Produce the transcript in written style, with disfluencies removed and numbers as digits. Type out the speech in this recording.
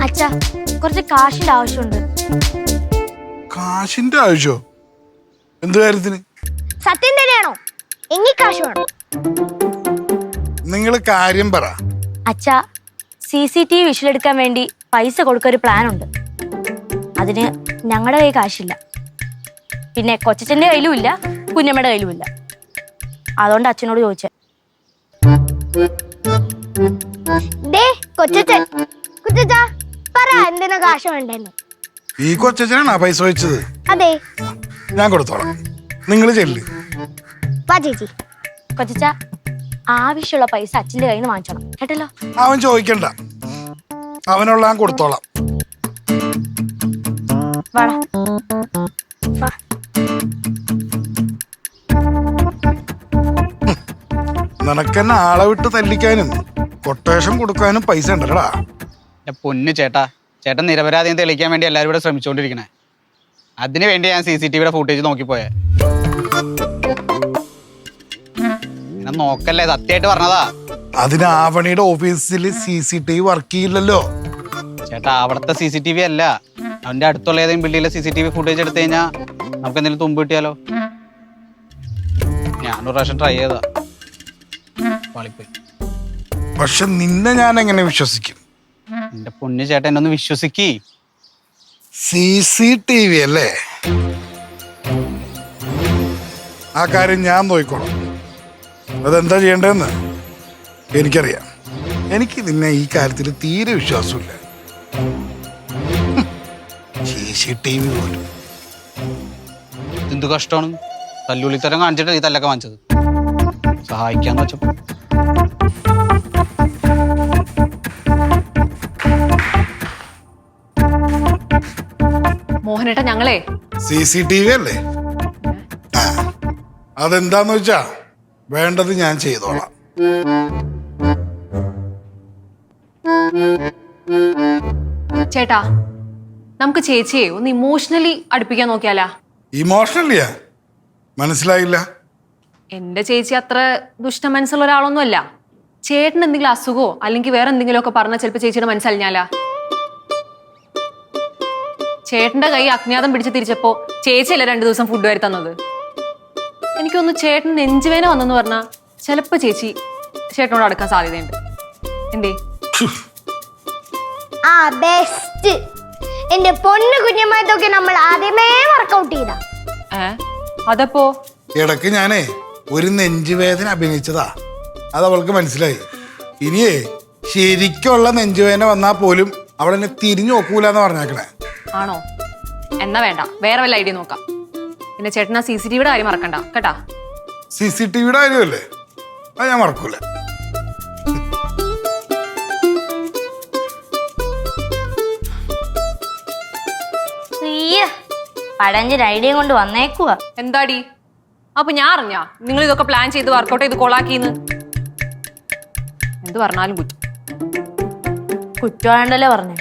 അച്ഛാ, കുറച്ച് കാശിന്റെ ആവശ്യമുണ്ട്. കാശിന്റെ ആവശ്യമോ? എന്ത് കാര്യത്തിന്? സത്യം തന്നെയാണോ? എങ്കിൽ കാശ് വേണം. നിങ്ങൾ കാര്യം പറ. അച്ഛാ, CCTV വിഷ്വൽ എടുക്കാൻ വേണ്ടി പൈസ കൊടുക്കാൻ ഒരു പ്ലാൻ ഉണ്ട്. അതിന് ഞങ്ങളുടെ കയ്യിൽ കാശില്ല. പിന്നെ കൊച്ചച്ഛന്റെ കയ്യിലും ഇല്ല, കുഞ്ഞമ്മയുടെ കയ്യിലും ഇല്ല. അതുകൊണ്ട് അച്ഛനോട് ചോദിച്ചേ. എന്തിനാ കാശ് വേണ്ടെന്ന്? ഈ കൊച്ചനാ പൈസ വെച്ചത്? അതെ, ഞാൻ കൊടുത്തോളാം. നിങ്ങൾ ചെല്ല്. ചേച്ചി. കൊച്ചച്ച, ആവശ്യമുള്ള പൈസ അച്ഛന്റെ കയ്യിൽ നിന്ന് വാങ്ങിച്ചോണം കേട്ടല്ലോ. അവൻ ചോദിക്കണ്ട, അവനുള്ള ഞാൻ കൊടുത്തോളാം. വാടാ. നിനക്കെന്നെ ആളെ വിട്ട് തല്ലിക്കാനും കൊട്ടേഷൻ കൊടുക്കാനും പൈസ ഉണ്ടല്ലടാ. പൊന്നു ചേട്ടാ, ചേട്ടൻ നിരപരാധിയും തെളിയിക്കാൻ വേണ്ടി എല്ലാവരും ഇവിടെ ശ്രമിച്ചുകൊണ്ടിരിക്കണേ. അതിനു വേണ്ടി ഞാൻ CCTV ഫുട്ടേജ് നോക്കിപ്പോയെ. ഇങ്ങനെ നോക്കല്ലേ, സത്യമായിട്ട് പറഞ്ഞതാ. അതിന് ആവണിയുടെ ഓഫീസിൽ CCTV വർക്ക് ചെയ്യില്ലല്ലോ. ചേട്ടാ, അവിടുത്തെ CCTV അല്ല, അവന്റെ അടുത്തുള്ള ഏതെങ്കിലും ബിൽഡിങ്ങിലെ CCTV ഫുട്ടേജ് എടുത്തു കഴിഞ്ഞാൽ നമുക്ക് എന്തെങ്കിലും തുമ്പ് കിട്ടിയാലോ. ഞാനൊരു പ്രാവശ്യം ട്രൈ ചെയ്താ, പാളിപ്പോയി. പക്ഷെ നിന്നെ ഞാൻ എങ്ങനെ വിശ്വസിക്കും? എന്റെ പൊന്നു ചേട്ടൻ എന്നെ ഒന്ന് വിശ്വസിക്കേ. CCTV അല്ലേ? ആ കാര്യം ഞാൻ നോക്കിക്കോളാം. അതെന്താ ചെയ്യേണ്ടതെന്ന് എനിക്കറിയാം. എനിക്ക് നിന്നെ ഈ കാര്യത്തിൽ തീരെ വിശ്വാസമില്ല. CCTV പോലും. എന്ത് കഷ്ടമാണ്, തല്ലുള്ളിത്തരം കാണിച്ചിട്ട് ഈ തല്ലൊക്കെ വാങ്ങിച്ചത്. സഹായിക്കാന്ന് വെച്ചപ്പോ മോഹനേട്ടാ, ഞങ്ങളെ CCTV അല്ലേ? അതെന്താന്ന് വെച്ചാ വേണ്ടത് ഞാൻ ചെയ്തോളാം. ചേട്ടാ, നമുക്ക് ചേച്ചിയെ ഒന്ന് ഇമോഷണലി അടുപ്പിക്കാൻ നോക്കിയാലാ? ഇമോഷണലിയാ? മനസ്സിലായില്ല. എന്റെ ചേച്ചി അത്ര ദുഷ്ട മനസ്സുള്ള ഒരാളൊന്നും അല്ല. ചേട്ടൻ എന്തെങ്കിലും അസുഖമോ അല്ലെങ്കിൽ വേറെ എന്തെങ്കിലും ഒക്കെ പറഞ്ഞാൽ ചിലപ്പോൾ ചേച്ചിയുടെ മനസ്സലിഞ്ഞാലാ. ചേട്ടന്റെ കൈ അജ്ഞാതം പിടിച്ച് തിരിച്ചപ്പോ ചേച്ചിയല്ല 2 ദിവസം ഫുഡ് വരെ തന്നത്. എനിക്കൊന്ന് ചേട്ടൻ നെഞ്ചുവേന വന്നെന്ന് പറഞ്ഞാ ചിലപ്പോ ചേച്ചി ചേട്ടനോട് അടുക്കാൻ സാധ്യതയുണ്ട്. എന്തേ? എന്റെ പൊന്നു കുഞ്ഞമ്മത്തൊക്കെ നമ്മൾ ആദ്യമേ വർക്കൗട്ട് ചെയ്താ. അതപ്പോ ഇടക്ക് ഞാനേ ഒരു നെഞ്ചുവേദന അഭിനയിച്ചതാ. അത് അവൾക്ക് മനസ്സിലായി. ഇനിയേ ശരിക്കുള്ള നെഞ്ചുവേദന വന്നാൽ പോലും അവളെന്നെ തിരിഞ്ഞു നോക്കൂലെന്ന് പറഞ്ഞേക്കണേ. ആണോ? എന്നാ വേണ്ട, വേറെ വല്ല ഐഡിയ നോക്കാം. പിന്നെ ചേട്ടനാ CCTV കാര്യം മറക്കണ്ട കേട്ടാ. CCTV കാര്യമല്ലേ? അത് ഞാൻ മറക്കൂല. പഴഞ്ചൊരു ഐഡിയ കൊണ്ട് വന്നേക്കുവാ. എന്താടി? അപ്പൊ ഞാൻ അറിഞ്ഞാ നിങ്ങൾ ഇതൊക്കെ പ്ലാൻ ചെയ്ത് വർക്കൗട്ട് ചെയ്ത് കൊളാക്കിന്ന്? എന്ത് പറഞ്ഞാലും കുറ്റം. കുറ്റമാണ്ടല്ലേ പറഞ്ഞേ.